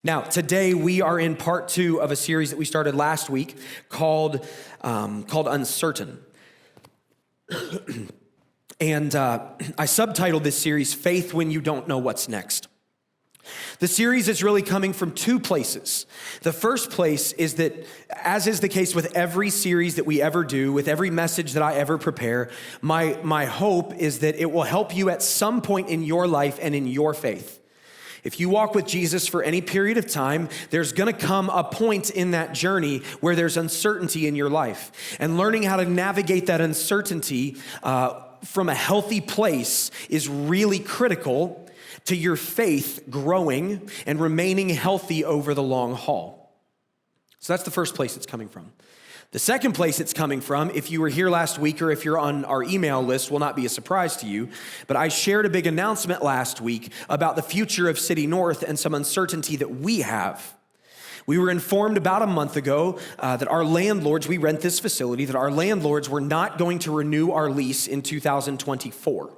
Now, today we are in part 2 of a series that we started last week called Uncertain. And I subtitled this series, Faith When You Don't Know What's Next. The series is really coming from 2 places. The first place is that, as is the case with every series that we ever do, with every message that I ever prepare, my hope is that it will help you at some point in your life and in your faith. If you walk with Jesus for any period of time, there's going to come a point in that journey where there's uncertainty in your life. And learning how to navigate that uncertainty from a healthy place is really critical to your faith growing and remaining healthy over the long haul. So that's the first place it's coming from. The second place it's coming from, if you were here last week or if you're on our email list, will not be a surprise to you, but I shared a big announcement last week about the future of City North and some uncertainty that we have. We were informed about a month ago that our landlords, we rent this facility, that our landlords were not going to renew our lease in 2024.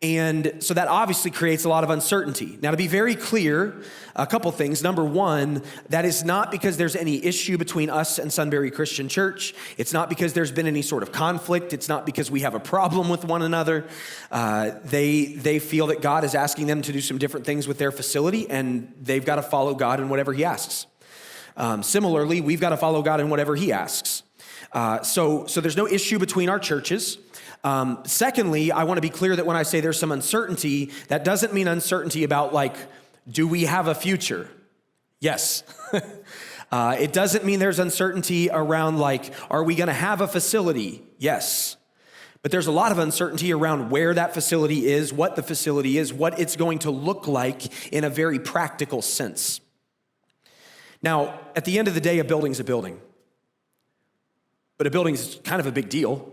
And so that obviously creates a lot of uncertainty. Now, to be very clear, a couple things. Number one, that is not because there's any issue between us and Sunbury Christian Church. It's not because there's been any sort of conflict. It's not because we have a problem with one another. They feel that God is asking them to do some different things with their facility, and they've got to follow God in whatever he asks. Similarly, we've got to follow God in whatever he asks. So there's no issue between our churches. Secondly, I want to be clear that when I say there's some uncertainty, that doesn't mean uncertainty about do we have a future? Yes. It doesn't mean there's uncertainty around are we going to have a facility? Yes. But there's a lot of uncertainty around where that facility is, what the facility is, what it's going to look like in a very practical sense. Now, at the end of the day, a building's a building. But a building is kind of a big deal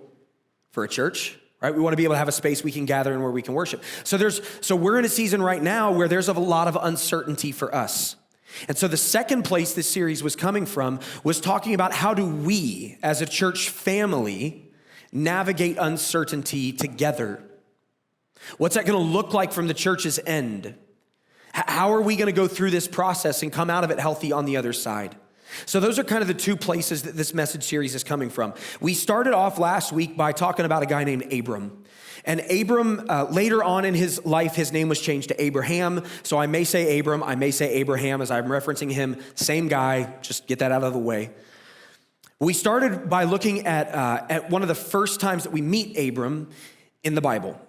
for a church, right? We want to be able to have a space we can gather and where we can worship. So we're in a season right now where there's a lot of uncertainty for us. And so the second place this series was coming from was talking about how do we, as a church family, navigate uncertainty together? What's that going to look like from the church's end? How are we going to go through this process and come out of it healthy on the other side? So those are kind of the 2 places that this message series is coming from. We started off last week by talking about a guy named Abram. And Abram, later on in his life, his name was changed to Abraham. So I may say Abram, I may say Abraham as I'm referencing him. Same guy, just get that out of the way. We started by looking at one of the first times that we meet Abram in the Bible.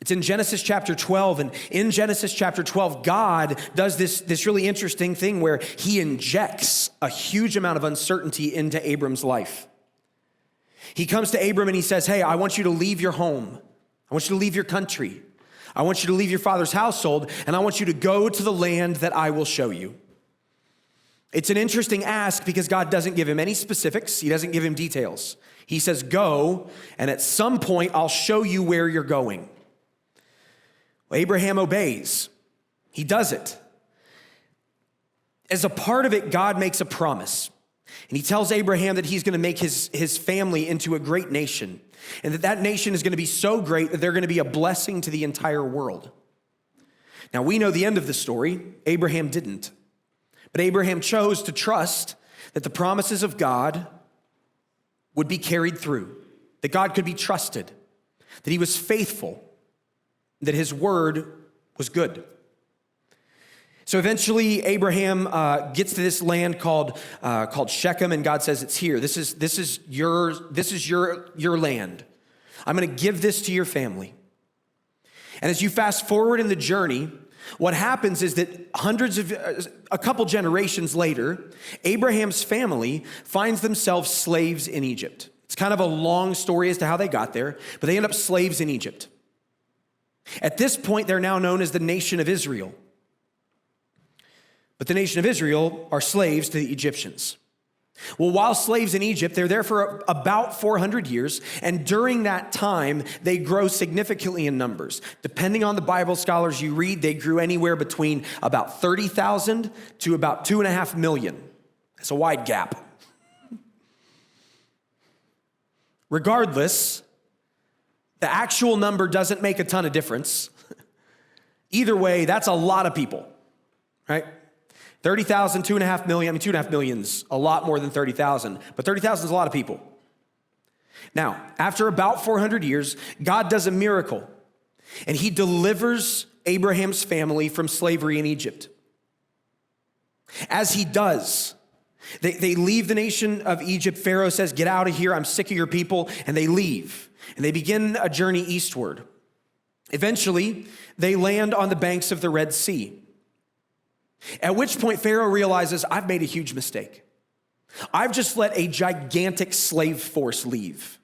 It's in Genesis chapter 12, and in Genesis chapter 12, God does this really interesting thing where he injects a huge amount of uncertainty into Abram's life. He comes to Abram and he says, hey, I want you to leave your home. I want you to leave your country. I want you to leave your father's household, and I want you to go to the land that I will show you. It's an interesting ask because God doesn't give him any specifics. He doesn't give him details. He says, go, and at some point, I'll show you where you're going. Well, Abraham obeys. He does it. As a part of it, God makes a promise. And he tells Abraham that he's going to make his family into a great nation. And that nation is going to be so great that they're going to be a blessing to the entire world. Now, we know the end of the story. Abraham didn't. But Abraham chose to trust that the promises of God would be carried through, that God could be trusted, that he was faithful, that his word was good. So eventually Abraham gets to this land called Shechem, and God says, it's here. This is your land. I'm going to give this to your family. And as you fast forward in the journey, what happens is that a couple generations later, Abraham's family finds themselves slaves in Egypt. It's kind of a long story as to how they got there, but they end up slaves in Egypt. At this point, they're now known as the nation of Israel. But the nation of Israel are slaves to the Egyptians. Well, while slaves in Egypt, they're there for about 400 years, and during that time, they grow significantly in numbers. Depending on the Bible scholars you read, they grew anywhere between about 30,000 to about 2.5 million. It's a wide gap. Regardless, the actual number doesn't make a ton of difference. Either way, that's a lot of people, right? 30,000, 2.5 million. I mean, 2.5 million's a lot more than 30,000, but 30,000 is a lot of people. Now, after about 400 years, God does a miracle, and he delivers Abraham's family from slavery in Egypt. As he does, they leave the nation of Egypt. Pharaoh says, "Get out of here, I'm sick of your people," and they leave, and they begin a journey eastward. Eventually, they land on the banks of the Red Sea, at which point Pharaoh realizes, I've made a huge mistake. I've just let a gigantic slave force leave.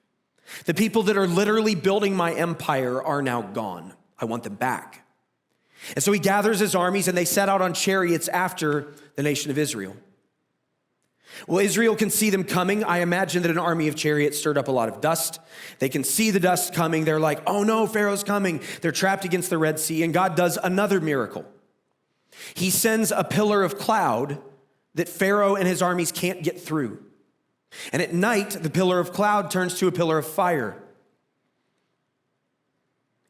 The people that are literally building my empire are now gone. I want them back. And so he gathers his armies and they set out on chariots after the nation of Israel. Well, Israel can see them coming. I imagine that an army of chariots stirred up a lot of dust. They can see the dust coming. They're like, oh no, Pharaoh's coming. They're trapped against the Red Sea, and God does another miracle. He sends a pillar of cloud that Pharaoh and his armies can't get through. And at night, the pillar of cloud turns to a pillar of fire.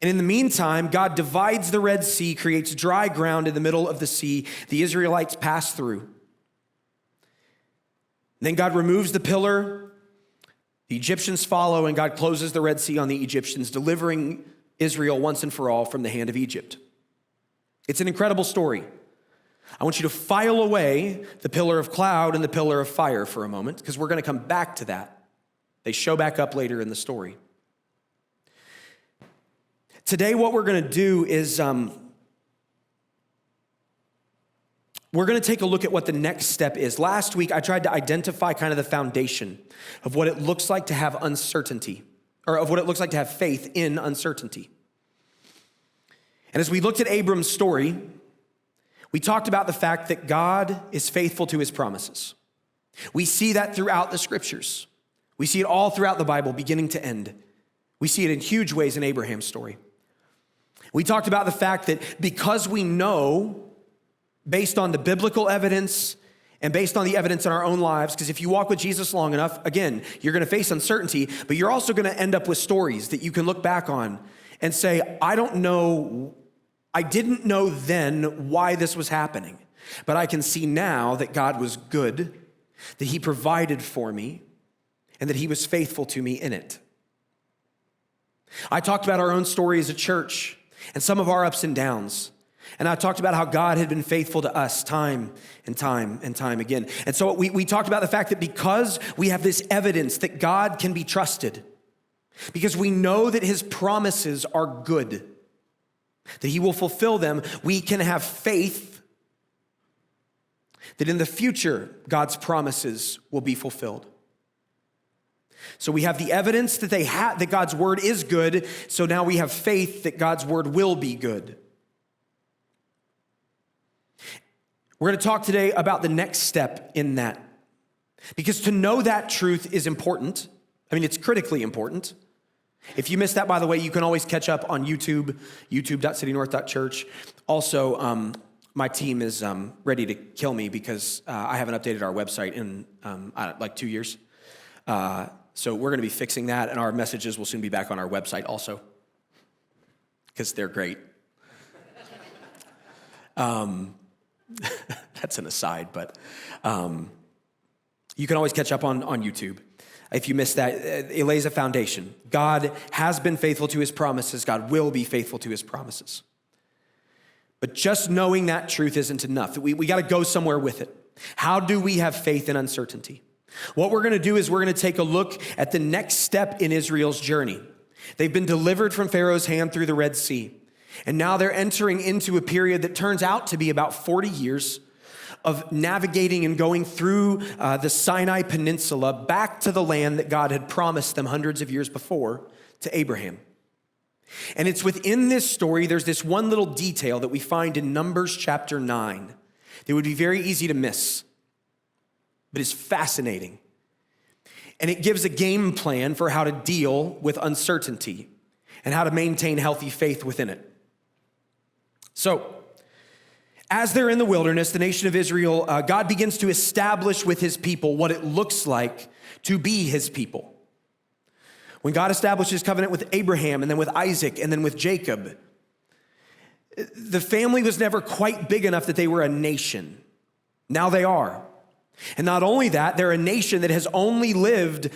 And in the meantime, God divides the Red Sea, creates dry ground in the middle of the sea. The Israelites pass through. Then God removes the pillar. The Egyptians follow, and God closes the Red Sea on the Egyptians, delivering Israel once and for all from the hand of Egypt. It's an incredible story. I want you to file away the pillar of cloud and the pillar of fire for a moment, because we're going to come back to that. They show back up later in the story. Today, what we're going to do is we're going to take a look at what the next step is. Last week, I tried to identify kind of the foundation of what it looks like to have uncertainty, or of what it looks like to have faith in uncertainty. And as we looked at Abram's story, we talked about the fact that God is faithful to his promises. We see that throughout the scriptures. We see it all throughout the Bible, beginning to end. We see it in huge ways in Abraham's story. We talked about the fact that because we know, based on the biblical evidence and based on the evidence in our own lives, because if you walk with Jesus long enough, again, you're going to face uncertainty, but you're also going to end up with stories that you can look back on and say, I didn't know then why this was happening, but I can see now that God was good, that he provided for me, and that he was faithful to me in it. I talked about our own story as a church and some of our ups and downs. And I talked about how God had been faithful to us time and time and time again. And so we talked about the fact that because we have this evidence that God can be trusted, because we know that his promises are good, that he will fulfill them, we can have faith that in the future, God's promises will be fulfilled. So we have the evidence that that God's word is good, so now we have faith that God's word will be good. We're going to talk today about the next step in that, because to know that truth is important. I mean, it's critically important. If you missed that, by the way, you can always catch up on YouTube, youtube.citynorth.church. Also, my team is ready to kill me because I haven't updated our website in like 2 years. So we're going to be fixing that, and our messages will soon be back on our website also, because they're great. That's an aside, but you can always catch up on YouTube. If you missed that, it lays a foundation. God has been faithful to his promises. God will be faithful to his promises. But just knowing that truth isn't enough. We got to go somewhere with it. How do we have faith in uncertainty? What we're going to do is we're going to take a look at the next step in Israel's journey. They've been delivered from Pharaoh's hand through the Red Sea. And now they're entering into a period that turns out to be about 40 years of navigating and going through the Sinai Peninsula back to the land that God had promised them hundreds of years before to Abraham. And it's within this story, there's this one little detail that we find in Numbers chapter 9 that would be very easy to miss, but it's fascinating. And it gives a game plan for how to deal with uncertainty and how to maintain healthy faith within it. So, as they're in the wilderness, the nation of Israel, God begins to establish with his people what it looks like to be his people. When God established his covenant with Abraham and then with Isaac and then with Jacob, the family was never quite big enough that they were a nation. Now they are. And not only that, they're a nation that has only lived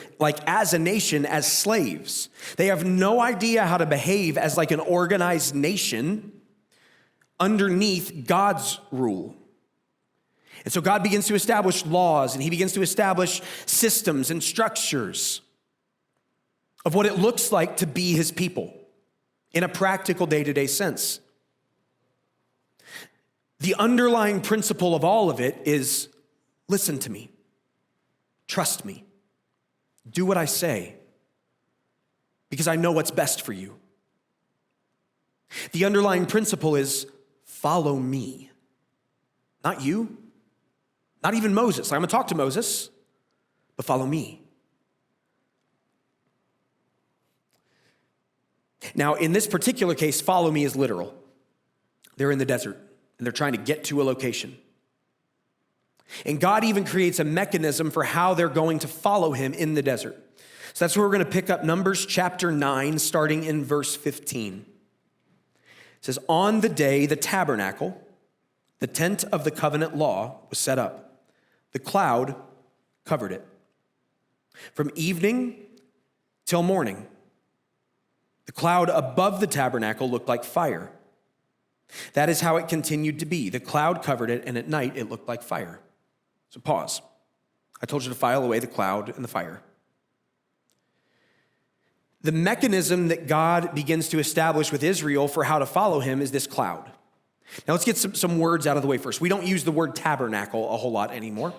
as a nation as slaves. They have no idea how to behave as an organized nation underneath God's rule. And so God begins to establish laws, and he begins to establish systems and structures of what it looks like to be his people in a practical day-to-day sense. The underlying principle of all of it is, listen to me, trust me, do what I say, because I know what's best for you. The underlying principle is, follow me, not you, not even Moses. I'm going to talk to Moses, but follow me. Now, in this particular case, follow me is literal. They're in the desert, and they're trying to get to a location. And God even creates a mechanism for how they're going to follow him in the desert. So that's where we're going to pick up Numbers chapter 9, starting in verse 15. It says, on the day the tabernacle, the tent of the covenant law, was set up, the cloud covered it. From evening till morning, the cloud above the tabernacle looked like fire. That is how it continued to be. The cloud covered it, and at night it looked like fire. So pause. I told you to file away the cloud and the fire. The mechanism that God begins to establish with Israel for how to follow him is this cloud. Now let's get some words out of the way first. We don't use the word tabernacle a whole lot anymore.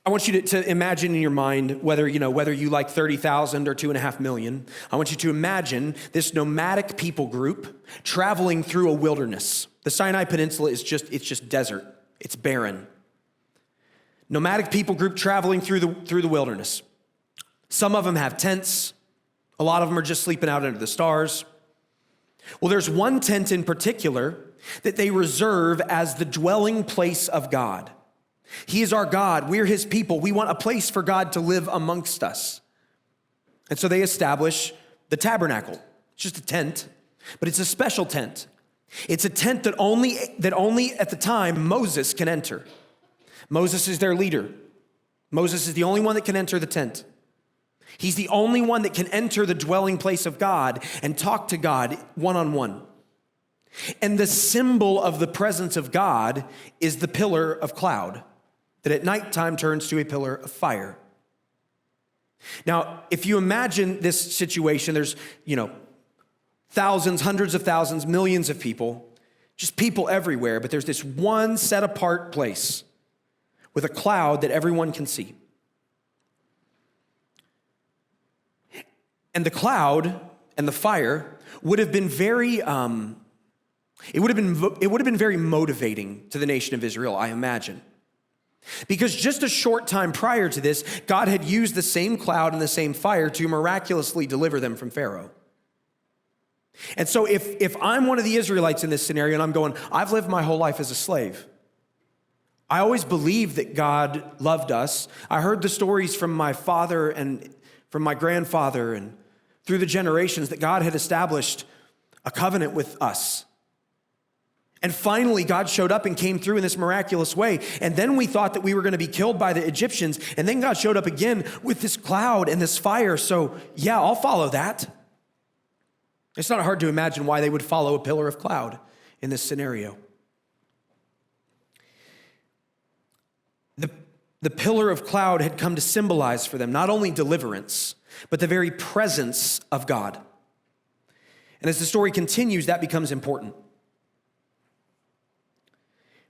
I want you to imagine in your mind, whether you like 30,000 or 2.5 million, I want you to imagine this nomadic people group traveling through a wilderness. The Sinai Peninsula is just desert. It's barren. Nomadic people group traveling through the wilderness. Some of them have tents. A lot of them are just sleeping out under the stars. Well, there's one tent in particular that they reserve as the dwelling place of God. He is our God. We're his people. We want a place for God to live amongst us. And so they establish the tabernacle. It's just a tent, but it's a special tent. It's a tent that only at the time Moses can enter. Moses is their leader. Moses is the only one that can enter the tent. He's the only one that can enter the dwelling place of God and talk to God one-on-one. And the symbol of the presence of God is the pillar of cloud that at nighttime turns to a pillar of fire. Now, if you imagine this situation, there's, thousands, hundreds of thousands, millions of people, just people everywhere, but there's this one set apart place with a cloud that everyone can see. And the cloud and the fire would have been very, it would have been very motivating to the nation of Israel, I imagine. Because just a short time prior to this, God had used the same cloud and the same fire to miraculously deliver them from Pharaoh. And so if I'm one of the Israelites in this scenario and I'm going, I've lived my whole life as a slave. I always believed that God loved us. I heard the stories from my father and from my grandfather and through the generations that God had established a covenant with us. And finally, God showed up and came through in this miraculous way. And then we thought that we were going to be killed by the Egyptians. And then God showed up again with this cloud and this fire. So yeah, I'll follow that. It's not hard to imagine why they would follow a pillar of cloud in this scenario. The pillar of cloud had come to symbolize for them not only deliverance, but the very presence of God. And as the story continues, that becomes important.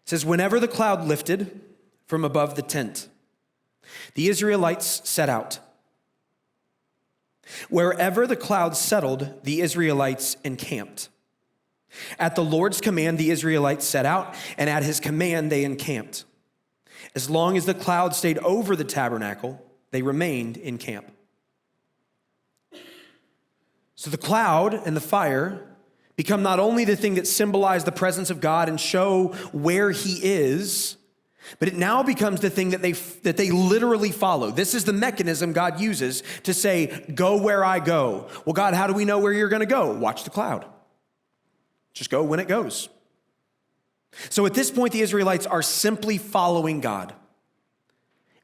It says, whenever the cloud lifted from above the tent, the Israelites set out. Wherever the cloud settled, the Israelites encamped. At the Lord's command, the Israelites set out, and at his command, they encamped. As long as the cloud stayed over the tabernacle, they remained in camp. So the cloud and the fire become not only the thing that symbolize the presence of God and show where he is, but it now becomes the thing that they literally follow. This is the mechanism God uses to say, go where I go. Well, God, how do we know where you're going to go? Watch the cloud. Just go when it goes. So at this point, the Israelites are simply following God.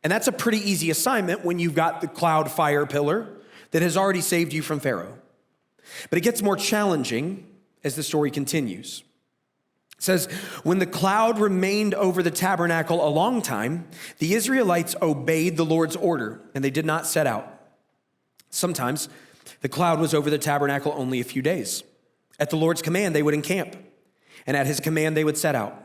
And that's a pretty easy assignment when you've got the cloud fire pillar that has already saved you from Pharaoh. But it gets more challenging as the story continues. It says, when the cloud remained over the tabernacle a long time, the Israelites obeyed the Lord's order, and they did not set out. Sometimes the cloud was over the tabernacle only a few days. At the Lord's command, they would encamp, and at his command, they would set out.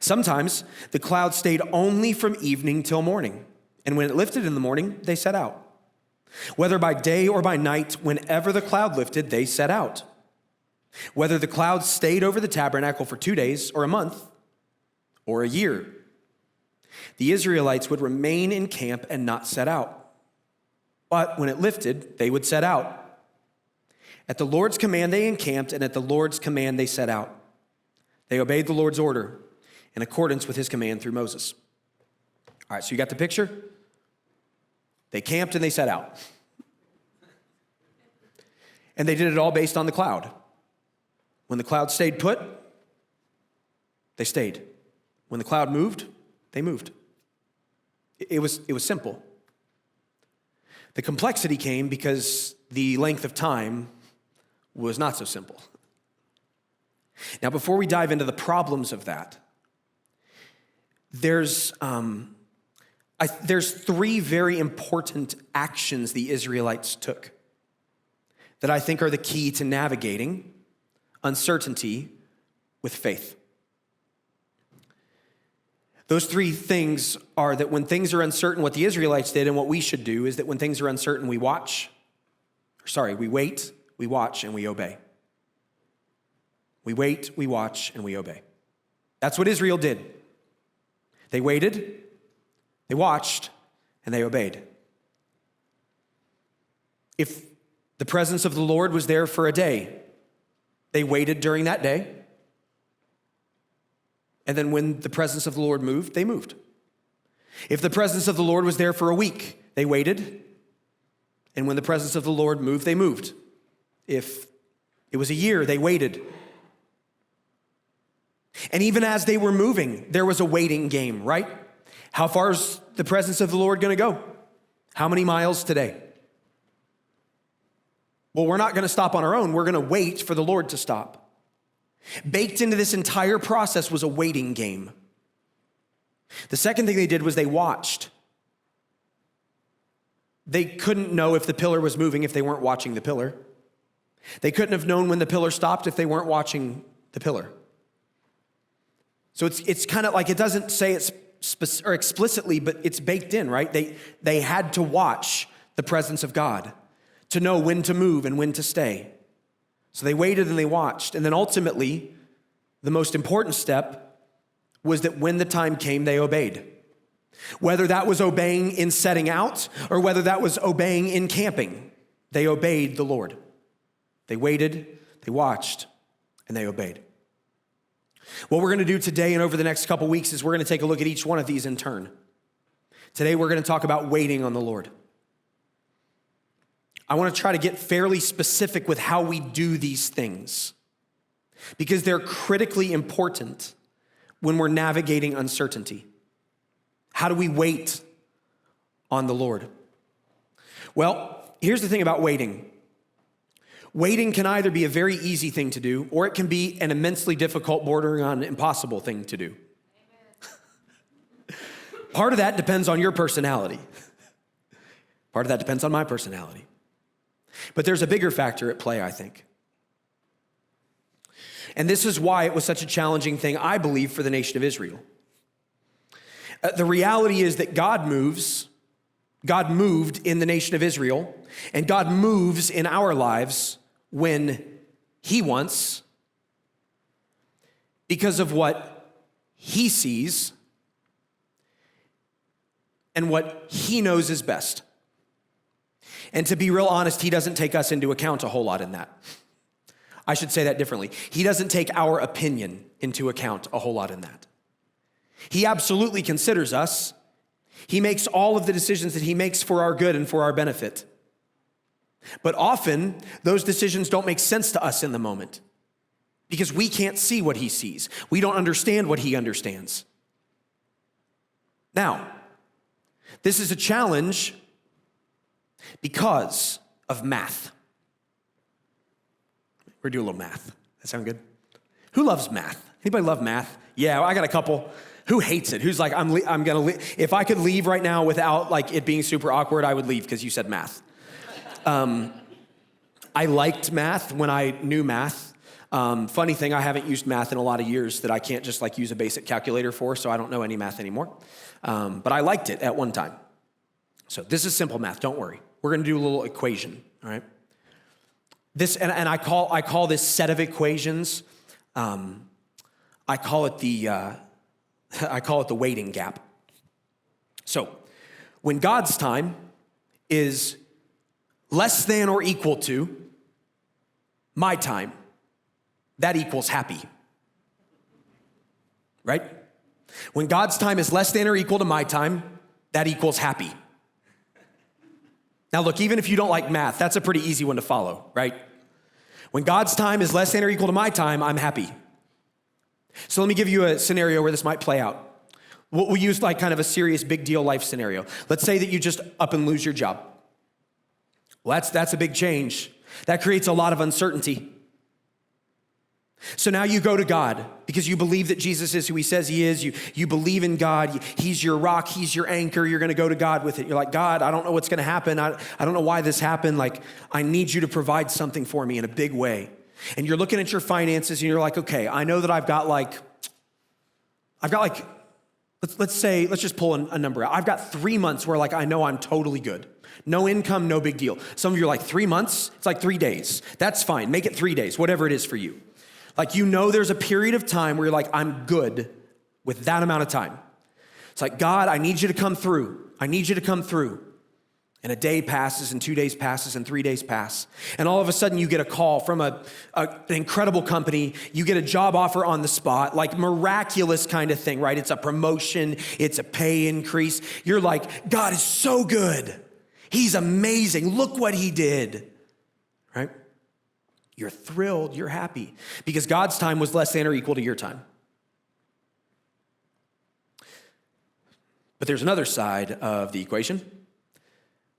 Sometimes the cloud stayed only from evening till morning, and when it lifted in the morning, they set out. Whether by day or by night, whenever the cloud lifted, they set out. Whether the cloud stayed over the tabernacle for 2 days or a month or a year, the Israelites would remain in camp and not set out. But when it lifted, they would set out. At the Lord's command, they encamped, and at the Lord's command, they set out. They obeyed the Lord's order in accordance with his command through Moses. All right, so you got the picture? They camped and they set out. And they did it all based on the cloud. When the cloud stayed put, they stayed. When the cloud moved, they moved. It was simple. The complexity came because the length of time was not so simple. Now, before we dive into the problems of that, there's three very important actions the Israelites took that I think are the key to navigating uncertainty with faith. Those three things are that when things are uncertain, what the Israelites did and what we should do is that when things are uncertain, we wait, we watch, and we obey. We wait, we watch, and we obey. That's what Israel did. They waited, they watched, and they obeyed. If the presence of the Lord was there for a day, they waited during that day. And then when the presence of the Lord moved, they moved. If the presence of the Lord was there for a week, they waited. And when the presence of the Lord moved, they moved. If it was a year, they waited. And even as they were moving, there was a waiting game, right? How far is the presence of the Lord going to go? How many miles today? Well, we're not going to stop on our own. We're going to wait for the Lord to stop. Baked into this entire process was a waiting game. The second thing they did was they watched. They couldn't know if the pillar was moving if they weren't watching the pillar. They couldn't have known when the pillar stopped if they weren't watching the pillar. So it's kind of like, it doesn't say it explicitly, but it's baked in, right? They had to watch the presence of God to know when to move and when to stay. So they waited and they watched. And then ultimately, the most important step was that when the time came, they obeyed. Whether that was obeying in setting out or whether that was obeying in camping, they obeyed the Lord. They waited, they watched, and they obeyed. What we're going to do today and over the next couple weeks is we're going to take a look at each one of these in turn. Today, we're going to talk about waiting on the Lord. I want to try to get fairly specific with how we do these things because they're critically important when we're navigating uncertainty. How do we wait on the Lord? Well, here's the thing about waiting. Waiting can either be a very easy thing to do, or it can be an immensely difficult, bordering on impossible thing to do. Part of that depends on your personality. Part of that depends on my personality. But there's a bigger factor at play, I think. And this is why it was such a challenging thing, I believe, for the nation of Israel. The reality is that God moves. God moved in the nation of Israel, and God moves in our lives when he wants because of what he sees and what he knows is best. And to be real honest, he doesn't take us into account a whole lot in that. I should say that differently. He doesn't take our opinion into account a whole lot in that. He absolutely considers us. He makes all of the decisions that he makes for our good and for our benefit. But often, those decisions don't make sense to us in the moment. because we can't see what he sees. We don't understand what he understands. Now, this is a challenge because of math. We're doing a little math. That sound good? Who loves math? Anybody love math? Yeah, I got a couple. Who hates it? Who's like, I'm gonna leave. If I could leave right now without like it being super awkward, I would leave because you said math. I liked math when I knew math. Funny thing, I haven't used math in a lot of years that I can't just like use a basic calculator for, so I don't know any math anymore. But I liked it at one time. So this is simple math, don't worry. We're gonna do a little equation, all right? This, and I call this set of equations, I call it the waiting gap. So when God's time is less than or equal to my time, that equals happy, right? When God's time is less than or equal to my time, that equals happy. Now look, even if you don't like math, that's a pretty easy one to follow, right? When God's time is less than or equal to my time, I'm happy. So let me give you a scenario where this might play out. We'll use like kind of a serious big deal life scenario. Let's say that you just up and lose your job. Well, that's a big change. That creates a lot of uncertainty. So now you go to God because you believe that Jesus is who he says he is. You believe in God. He's your rock. He's your anchor. You're going to go to God with it. You're like, God, I don't know what's going to happen. I don't know why this happened. Like, I need you to provide something for me in a big way. And you're looking at your finances and you're like, okay, I know that I've got like, let's just pull a number out. I've got 3 months where like, I know I'm totally good. No income, no big deal. Some of you are like 3 months. It's like 3 days. That's fine. Make it 3 days, whatever it is for you. Like, you know, there's a period of time where you're like, I'm good with that amount of time. It's like, God, I need you to come through. I need you to come through. And a day passes, and 2 days passes, and 3 days pass. And all of a sudden you get a call from an incredible company. You get a job offer on the spot, like miraculous kind of thing, right? It's a promotion. It's a pay increase. You're like, God is so good. He's amazing. Look what he did, right? You're thrilled, you're happy, because God's time was less than or equal to your time. But there's another side of the equation,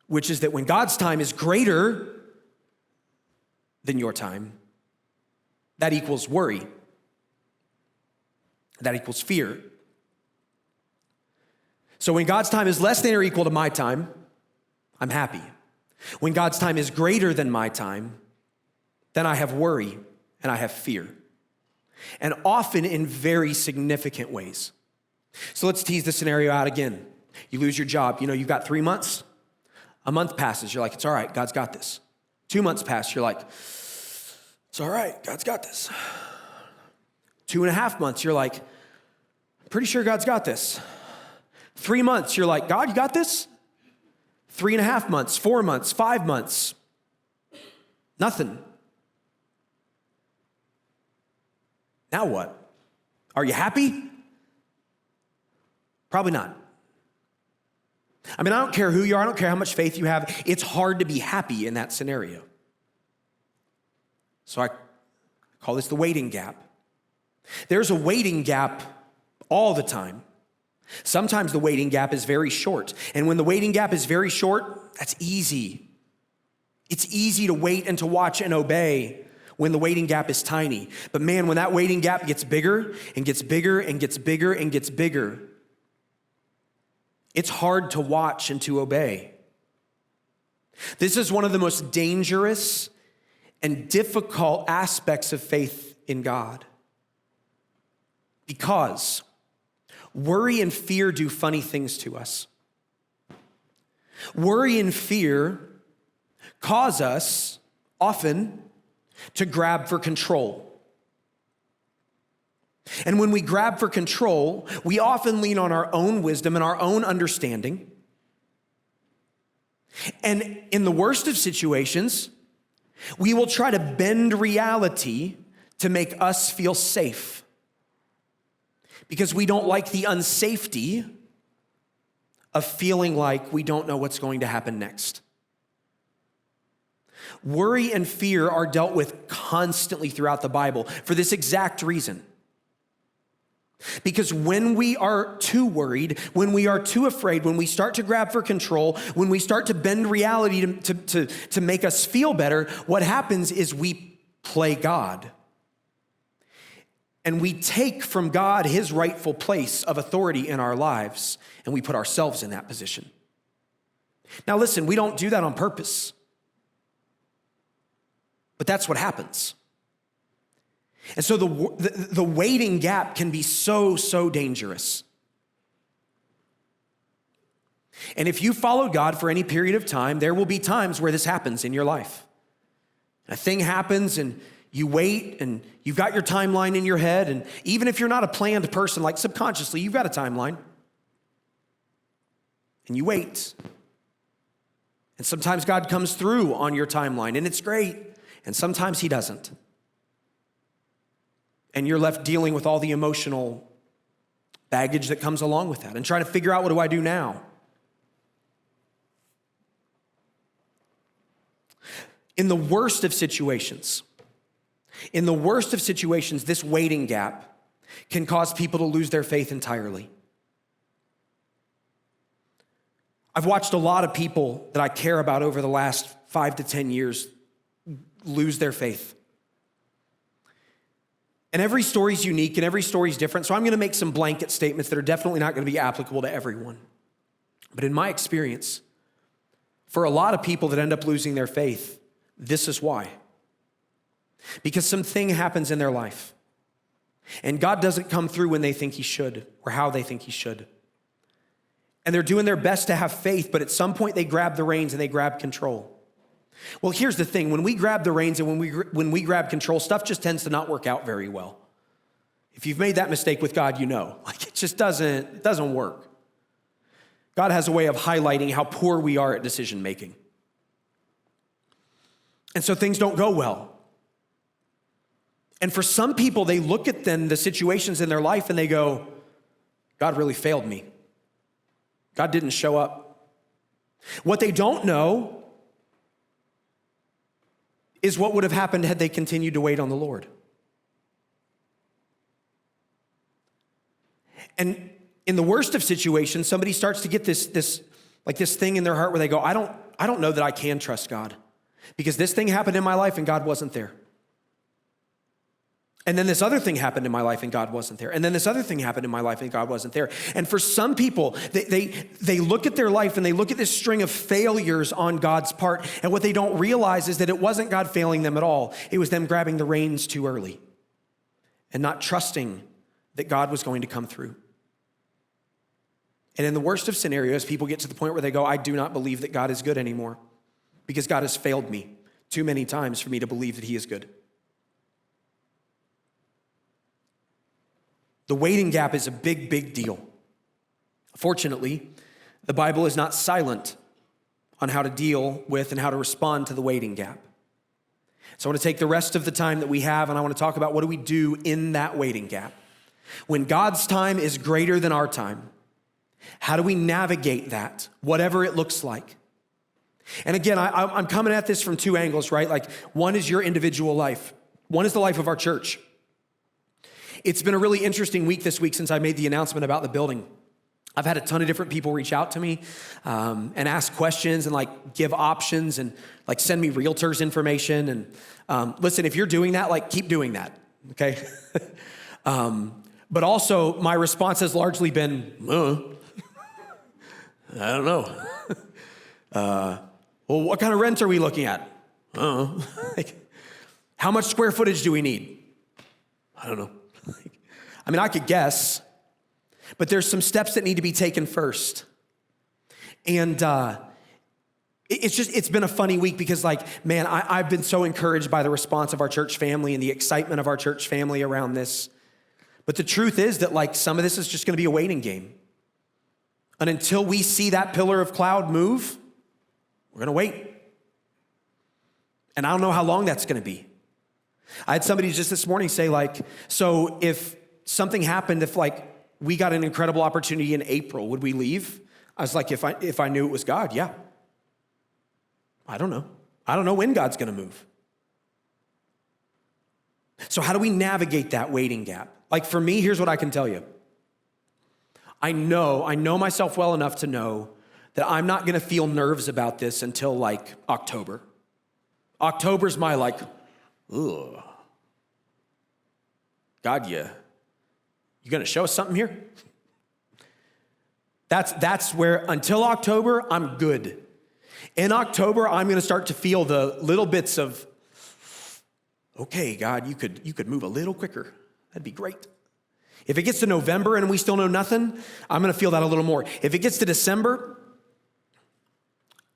which is that when God's time is greater than your time, that equals worry. That equals fear. So when God's time is less than or equal to my time, I'm happy. When God's time is greater than my time, then I have worry and I have fear. And often in very significant ways. So let's tease the scenario out again. You lose your job. You know, you've got 3 months. A month passes. You're like, it's all right. God's got this. 2 months pass. You're like, it's all right. God's got this. 2.5 months. You're like, pretty sure God's got this. 3 months. You're like, God, you got this? 3.5 months, 4 months, 5 months. Nothing. Now what? Are you happy? Probably not. I mean, I don't care who you are. I don't care how much faith you have. It's hard to be happy in that scenario. So I call this the waiting gap. There's a waiting gap all the time. Sometimes the waiting gap is very short. And when the waiting gap is very short, that's easy. It's easy to wait and to watch and obey when the waiting gap is tiny. But man, when that waiting gap gets bigger and gets bigger and gets bigger and gets bigger, it's hard to watch and to obey. This is one of the most dangerous and difficult aspects of faith in God. Because worry and fear do funny things to us. Worry and fear cause us often to grab for control. And when we grab for control, we often lean on our own wisdom and our own understanding. And in the worst of situations, we will try to bend reality to make us feel safe. Because we don't like the unsafety of feeling like we don't know what's going to happen next. Worry and fear are dealt with constantly throughout the Bible for this exact reason. Because when we are too worried, when we are too afraid, when we start to grab for control, when we start to bend reality to make us feel better, what happens is we play God. And we take from God his rightful place of authority in our lives, and we put ourselves in that position. Now listen, we don't do that on purpose, but that's what happens. And so the waiting gap can be so dangerous. And if you followed God for any period of time, there will be times where this happens in your life. A thing happens and you wait and you've got your timeline in your head. And even if you're not a planned person, like subconsciously, you've got a timeline. And you wait. And sometimes God comes through on your timeline and it's great. And sometimes he doesn't. And you're left dealing with all the emotional baggage that comes along with that and trying to figure out, what do I do now? In the worst of situations, this waiting gap can cause people to lose their faith entirely. I've watched a lot of people that I care about over the last 5 to 10 years lose their faith. And every story's unique and every story's different, so I'm gonna make some blanket statements that are definitely not gonna be applicable to everyone. But in my experience, for a lot of people that end up losing their faith, this is why. Because something happens in their life, and God doesn't come through when they think he should or how they think he should. And they're doing their best to have faith, but at some point they grab the reins and they grab control. Well, here's the thing. When we grab the reins and when we grab control, stuff just tends to not work out very well. If you've made that mistake with God, you know. It just doesn't work. God has a way of highlighting how poor we are at decision making. And so things don't go well. And for some people, they look at the situations in their life and they go, God really failed me. God didn't show up. What they don't know is what would have happened had they continued to wait on the Lord. And in the worst of situations, somebody starts to get this thing in their heart where they go, I don't know that I can trust God because this thing happened in my life and God wasn't there. And then this other thing happened in my life and God wasn't there. And then this other thing happened in my life and God wasn't there. And for some people, they look at their life and they look at this string of failures on God's part. And what they don't realize is that it wasn't God failing them at all. It was them grabbing the reins too early and not trusting that God was going to come through. And in the worst of scenarios, people get to the point where they go, I do not believe that God is good anymore because God has failed me too many times for me to believe that he is good. The waiting gap is a big deal. Fortunately, the Bible is not silent on how to deal with and how to respond to the waiting gap. So I want to take the rest of the time that we have and I want to talk about what do we do in that waiting gap. When God's time is greater than our time, how do we navigate that, whatever it looks like? And again, I'm coming at this from two angles, right? Like one is your individual life. One is the life of our church. It's been a really interesting week this week since I made the announcement about the building. I've had a ton of different people reach out to me and ask questions and give options and send me realtors information. And listen, if you're doing that, keep doing that, okay? But also my response has largely been, I don't know. Well, what kind of rent are we looking at? How much square footage do we need? I don't know. I could guess, but there's some steps that need to be taken first. And it's been a funny week because I've been so encouraged by the response of our church family and the excitement of our church family around this. But the truth is that some of this is just gonna be a waiting game. And until we see that pillar of cloud move, we're gonna wait. And I don't know how long that's gonna be. I had somebody just this morning say so if something happened, if we got an incredible opportunity in April, would we leave? I was like, if I knew it was God, yeah. I don't know. I don't know when God's going to move. So how do we navigate that waiting gap? Like for me, here's what I can tell you. I know myself well enough to know that I'm not going to feel nerves about this until like October. October's my like, ugh. God, you going to show us something here? That's where, until October, I'm good. In October, I'm going to start to feel the little bits of, okay, God, you could move a little quicker. That'd be great. If it gets to November and we still know nothing, I'm going to feel that a little more. If it gets to December,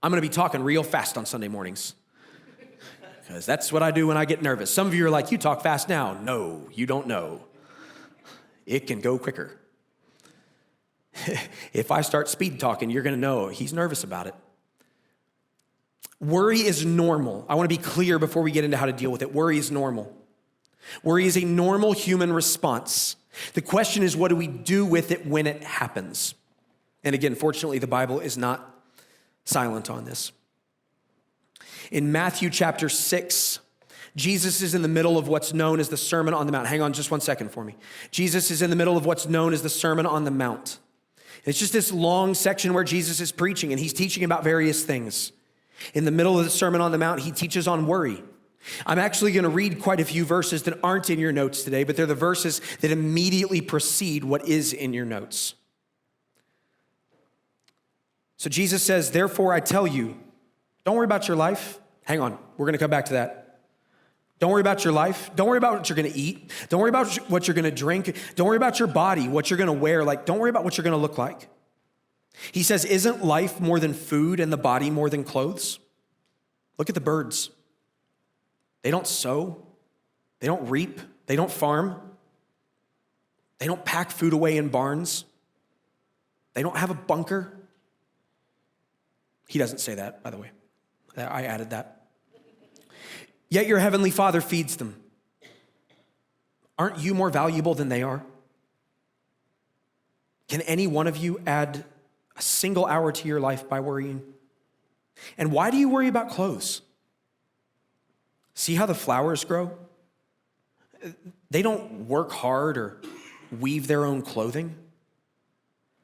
I'm going to be talking real fast on Sunday mornings. Because that's what I do when I get nervous. Some of you are like, you talk fast now. No, you don't know. It can go quicker. If I start speed talking, you're going to know he's nervous about it. Worry is normal. I want to be clear before we get into how to deal with it. Worry is normal. Worry is a normal human response. The question is, what do we do with it when it happens? And again, fortunately, the Bible is not silent on this. In Matthew chapter 6, Jesus is in the middle of what's known as the Sermon on the Mount. Hang on just one second for me. Jesus is in the middle of what's known as the Sermon on the Mount. It's just this long section where Jesus is preaching and he's teaching about various things. In the middle of the Sermon on the Mount, he teaches on worry. I'm actually going to read quite a few verses that aren't in your notes today, but they're the verses that immediately precede what is in your notes. So Jesus says, therefore I tell you, don't worry about your life. Hang on, we're going to come back to that. Don't worry about your life. Don't worry about what you're going to eat. Don't worry about what you're going to drink. Don't worry about your body, what you're going to wear. Like, don't worry about what you're going to look like. He says, isn't life more than food and the body more than clothes? Look at the birds. They don't sow. They don't reap. They don't farm. They don't pack food away in barns. They don't have a bunker. He doesn't say that, by the way. I added that. Yet your heavenly Father feeds them. Aren't you more valuable than they are? Can any one of you add a single hour to your life by worrying? And why do you worry about clothes? See how the flowers grow? They don't work hard or weave their own clothing.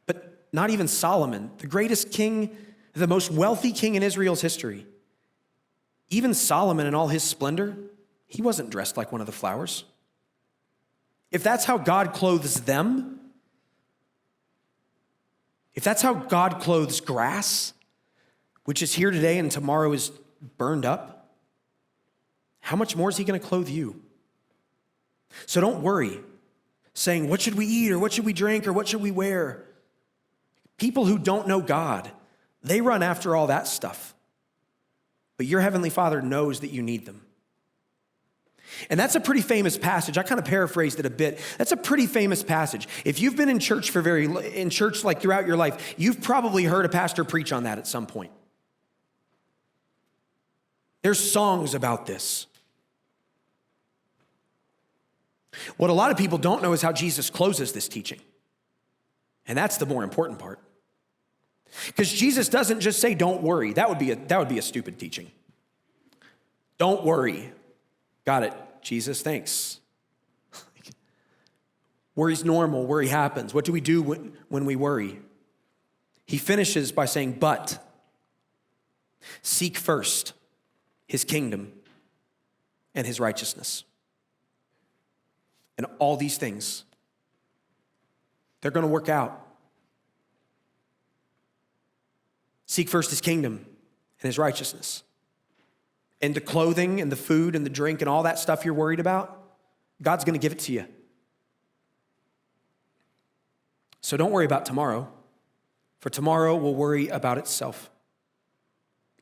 But not even Solomon, the greatest king, the most wealthy king in Israel's history, even Solomon in all his splendor, he wasn't dressed like one of the flowers. If that's how God clothes them, if that's how God clothes grass, which is here today and tomorrow is burned up, how much more is he going to clothe you? So don't worry, saying, what should we eat or what should we drink or what should we wear? People who don't know God, they run after all that stuff. But your heavenly Father knows that you need them. And that's a pretty famous passage. I kind of paraphrased it a bit. That's a pretty famous passage. If you've been in church like throughout your life, you've probably heard a pastor preach on that at some point. There's songs about this. What a lot of people don't know is how Jesus closes this teaching. And that's the more important part. Because Jesus doesn't just say, don't worry. That would be a stupid teaching. Don't worry. Got it, Jesus, thanks. Worry's normal. Worry happens. What do we do when we worry? He finishes by saying, but seek first his kingdom and his righteousness. And all these things, they're going to work out. Seek first his kingdom and his righteousness. And the clothing and the food and the drink and all that stuff you're worried about, God's going to give it to you. So don't worry about tomorrow, for tomorrow will worry about itself.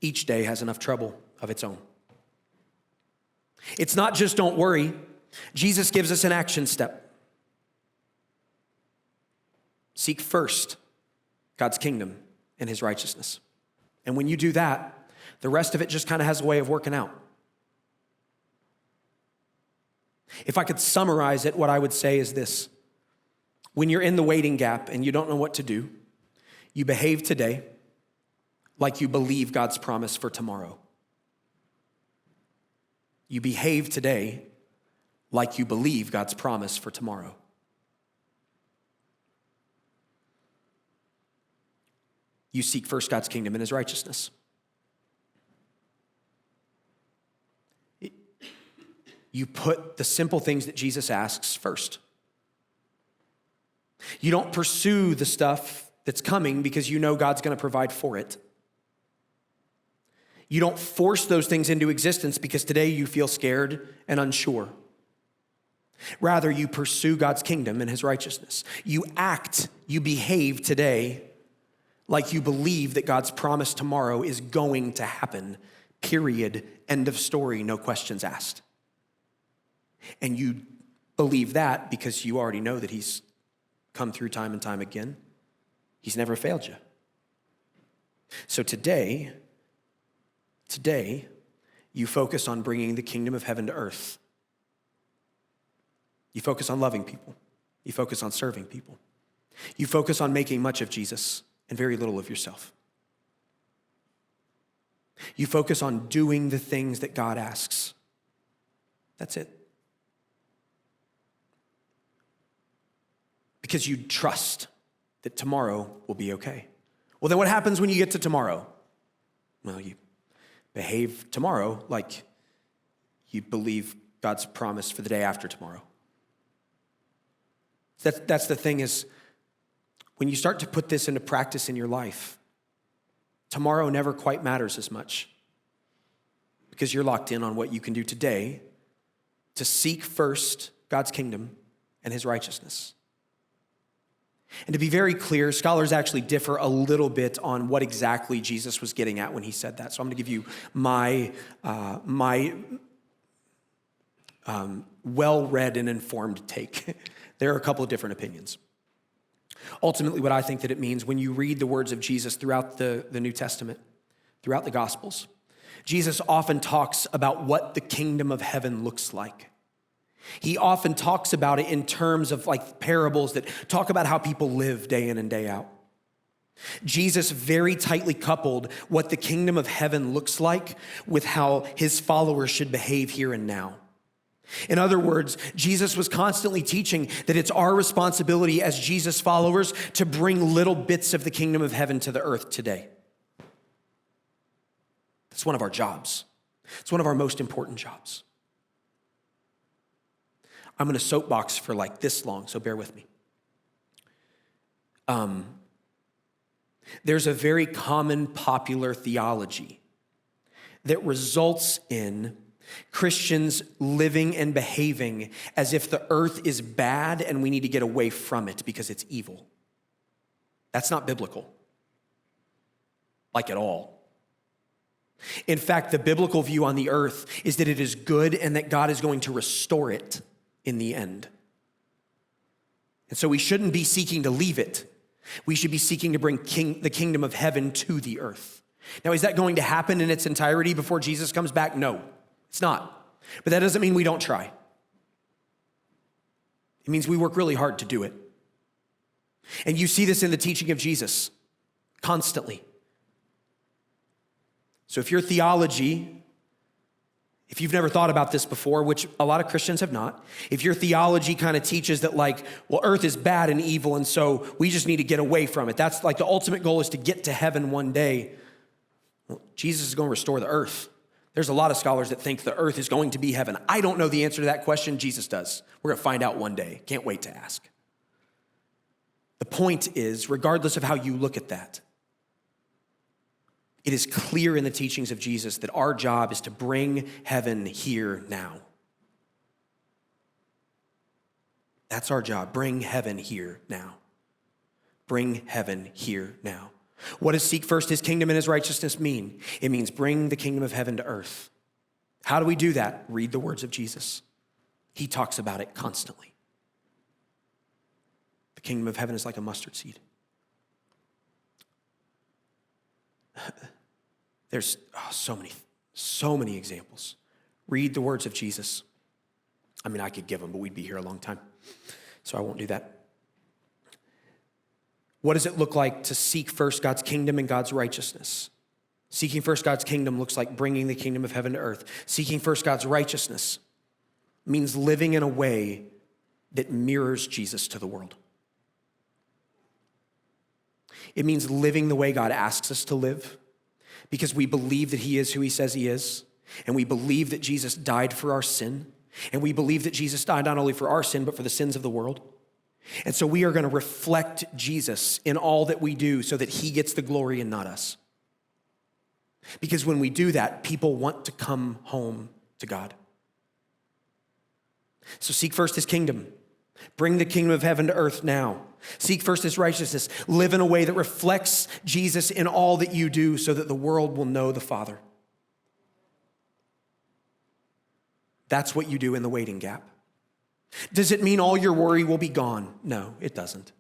Each day has enough trouble of its own. It's not just don't worry. Jesus gives us an action step. Seek first God's kingdom and his righteousness. And when you do that, the rest of it just kind of has a way of working out. If I could summarize it, what I would say is this. When you're in the waiting gap and you don't know what to do, you behave today like you believe God's promise for tomorrow. You behave today like you believe God's promise for tomorrow. You seek first God's kingdom and his righteousness. You put the simple things that Jesus asks first. You don't pursue the stuff that's coming because you know God's going to provide for it. You don't force those things into existence because today you feel scared and unsure. Rather, you pursue God's kingdom and his righteousness. You act, you behave today like you believe that God's promise tomorrow is going to happen. Period. End of story. No questions asked. And you believe that because you already know that he's come through time and time again. He's never failed you. So today, you focus on bringing the kingdom of heaven to earth. You focus on loving people. You focus on serving people. You focus on making much of Jesus and very little of yourself. You focus on doing the things that God asks. That's it. Because you trust that tomorrow will be okay. Well, then what happens when you get to tomorrow? Well, you behave tomorrow like you believe God's promise for the day after tomorrow. That's the thing is, when you start to put this into practice in your life, tomorrow never quite matters as much because you're locked in on what you can do today to seek first God's kingdom and his righteousness. And to be very clear, scholars actually differ a little bit on what exactly Jesus was getting at when he said that. So I'm going to give you my well-read and informed take. There are a couple of different opinions. Ultimately, what I think that it means when you read the words of Jesus throughout the New Testament, throughout the Gospels, Jesus often talks about what the kingdom of heaven looks like. He often talks about it in terms of like parables that talk about how people live day in and day out. Jesus very tightly coupled what the kingdom of heaven looks like with how his followers should behave here and now. In other words, Jesus was constantly teaching that it's our responsibility as Jesus followers to bring little bits of the kingdom of heaven to the earth today. That's one of our jobs. It's one of our most important jobs. I'm going to soapbox for like this long, so bear with me. There's a very common popular theology that results in Christians living and behaving as if the earth is bad and we need to get away from it because it's evil. That's not biblical, like at all. In fact, the biblical view on the earth is that it is good and that God is going to restore it in the end. And so we shouldn't be seeking to leave it. We should be seeking to bring the kingdom of heaven to the earth. Now, is that going to happen in its entirety before Jesus comes back? No, it's not. But that doesn't mean we don't try. It means we work really hard to do it. And you see this in the teaching of Jesus constantly. So if your theology, if you've never thought about this before, which a lot of Christians have not, if your theology kind of teaches that like, well, earth is bad and evil, and so we just need to get away from it. That's like the ultimate goal is to get to heaven one day. Well, Jesus is going to restore the earth. There's a lot of scholars that think the earth is going to be heaven. I don't know the answer to that question. Jesus does. We're going to find out one day. Can't wait to ask. The point is, regardless of how you look at that, it is clear in the teachings of Jesus that our job is to bring heaven here now. That's our job. Bring heaven here now. Bring heaven here now. What does seek first his kingdom and his righteousness mean? It means bring the kingdom of heaven to earth. How do we do that? Read the words of Jesus. He talks about it constantly. The kingdom of heaven is like a mustard seed. There's so many examples. Read the words of Jesus. I mean, I could give them, but we'd be here a long time, so I won't do that. What does it look like to seek first God's kingdom and God's righteousness? Seeking first God's kingdom looks like bringing the kingdom of heaven to earth. Seeking first God's righteousness means living in a way that mirrors Jesus to the world. It means living the way God asks us to live because we believe that he is who he says he is, and we believe that Jesus died for our sin, and we believe that Jesus died not only for our sin, but for the sins of the world. And so we are going to reflect Jesus in all that we do so that he gets the glory and not us. Because when we do that, people want to come home to God. So seek first his kingdom. Bring the kingdom of heaven to earth now. Seek first his righteousness. Live in a way that reflects Jesus in all that you do so that the world will know the Father. That's what you do in the waiting gap. Does it mean all your worry will be gone? No, it doesn't.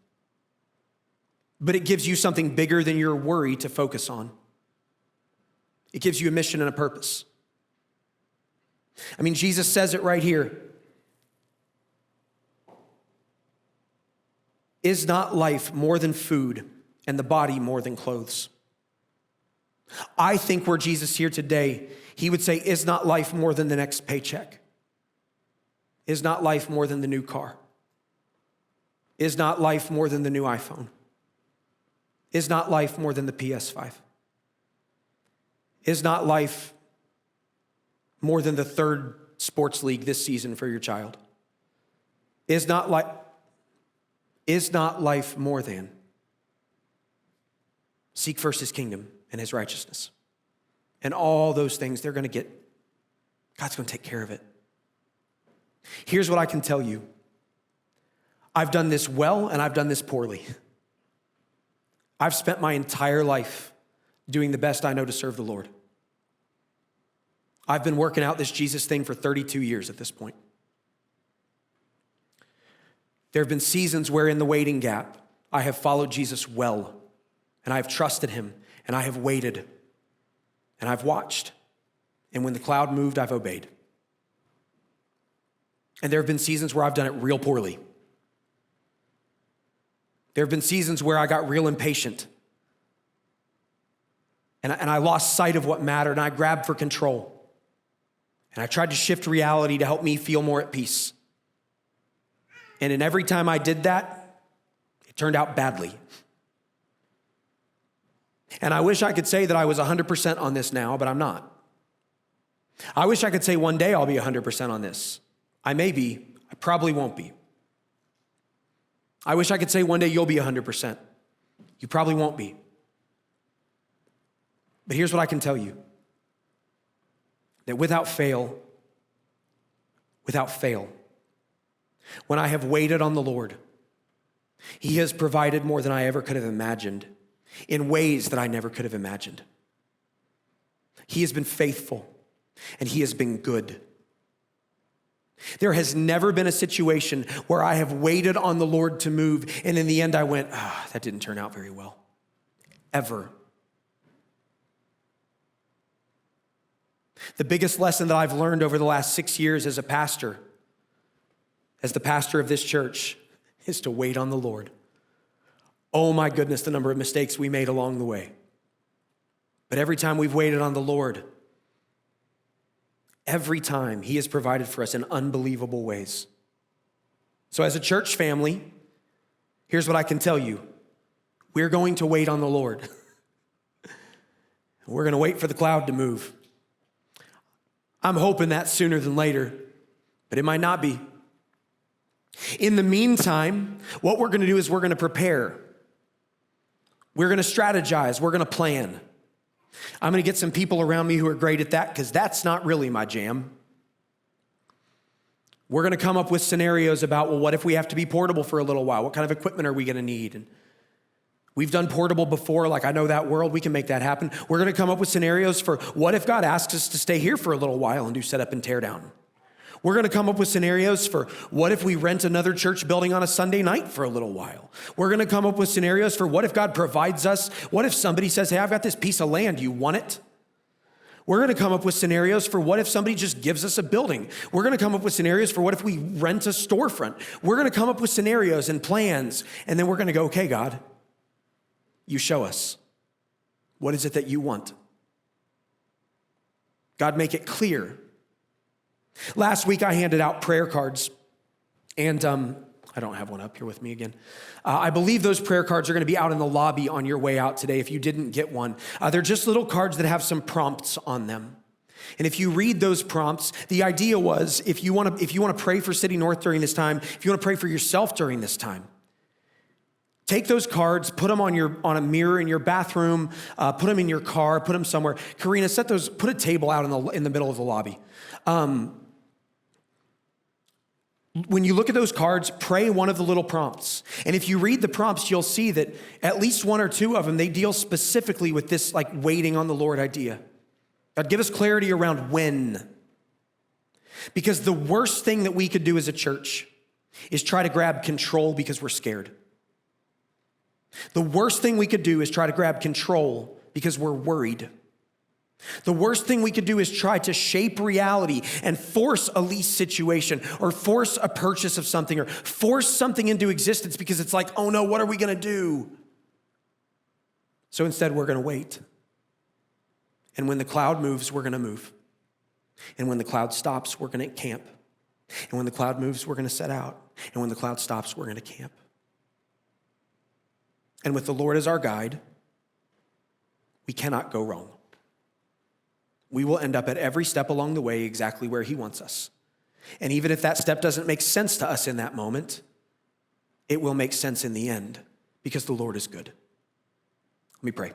But it gives you something bigger than your worry to focus on. It gives you a mission and a purpose. I mean, Jesus says it right here. Is not life more than food and the body more than clothes? I think were Jesus here today, he would say, is not life more than the next paycheck? Is not life more than the new car? Is not life more than the new iPhone? Is not life more than the PS5? Is not life more than the third sports league this season for your child? Is not life more than? Seek first his kingdom and his righteousness. And all those things God's going to take care of it. Here's what I can tell you. I've done this well and I've done this poorly. I've spent my entire life doing the best I know to serve the Lord. I've been working out this Jesus thing for 32 years at this point. There have been seasons where in the waiting gap, I have followed Jesus well, and I have trusted him, and I have waited, and I've watched. And when the cloud moved, I've obeyed. And there have been seasons where I've done it real poorly. There have been seasons where I got real impatient. And I lost sight of what mattered, and I grabbed for control. And I tried to shift reality to help me feel more at peace. And in every time I did that, it turned out badly. And I wish I could say that I was 100% on this now, but I'm not. I wish I could say one day I'll be 100% on this. I may be, I probably won't be. I wish I could say one day you'll be 100%. You probably won't be. But here's what I can tell you. That without fail, when I have waited on the Lord, he has provided more than I ever could have imagined in ways that I never could have imagined. He has been faithful and he has been good. There has never been a situation where I have waited on the Lord to move and in the end I went, that didn't turn out very well. Ever. The biggest lesson that I've learned over the last 6 years as a pastor, as the pastor of this church, is to wait on the Lord. Oh my goodness, the number of mistakes we made along the way. But every time we've waited on the Lord, every time he has provided for us in unbelievable ways. So as a church family, here's what I can tell you. We're going to wait on the Lord. We're going to wait for the cloud to move. I'm hoping that sooner than later, but it might not be. In the meantime, what we're going to do is we're going to prepare. We're going to strategize. We're going to plan. I'm going to get some people around me who are great at that because that's not really my jam. We're going to come up with scenarios about, well, what if we have to be portable for a little while? What kind of equipment are we going to need? And we've done portable before, like I know that world, we can make that happen. We're going to come up with scenarios for what if God asks us to stay here for a little while and do set up and tear down? We're going to come up with scenarios for what if we rent another church building on a Sunday night for a little while? We're going to come up with scenarios for what if God provides us? What if somebody says, hey, I've got this piece of land, you want it? We're going to come up with scenarios for what if somebody just gives us a building? We're going to come up with scenarios for what if we rent a storefront? We're going to come up with scenarios and plans, and then we're going to go, okay, God, you show us. What is it that you want? God, make it clear. Last week, I handed out prayer cards, and I don't have one up here with me again. I believe those prayer cards are going to be out in the lobby on your way out today if you didn't get one. They're just little cards that have some prompts on them. And if you read those prompts, the idea was if you want to pray for City North during this time, if you want to pray for yourself during this time, take those cards, put them on a mirror in your bathroom, put them in your car, put them somewhere. Karina, put a table out in the middle of the lobby. When you look at those cards, pray one of the little prompts. And if you read the prompts, you'll see that at least one or two of them, they deal specifically with this like waiting on the Lord idea. God, give us clarity around when. Because the worst thing that we could do as a church is try to grab control because we're scared. The worst thing we could do is try to grab control because we're worried. The worst thing we could do is try to shape reality and force a lease situation or force a purchase of something or force something into existence because it's like, oh no, what are we going to do? So instead, we're going to wait. And when the cloud moves, we're going to move. And when the cloud stops, we're going to camp. And when the cloud moves, we're going to set out. And when the cloud stops, we're going to camp. And with the Lord as our guide, we cannot go wrong. We will end up at every step along the way exactly where he wants us. And even if that step doesn't make sense to us in that moment, it will make sense in the end because the Lord is good. Let me pray.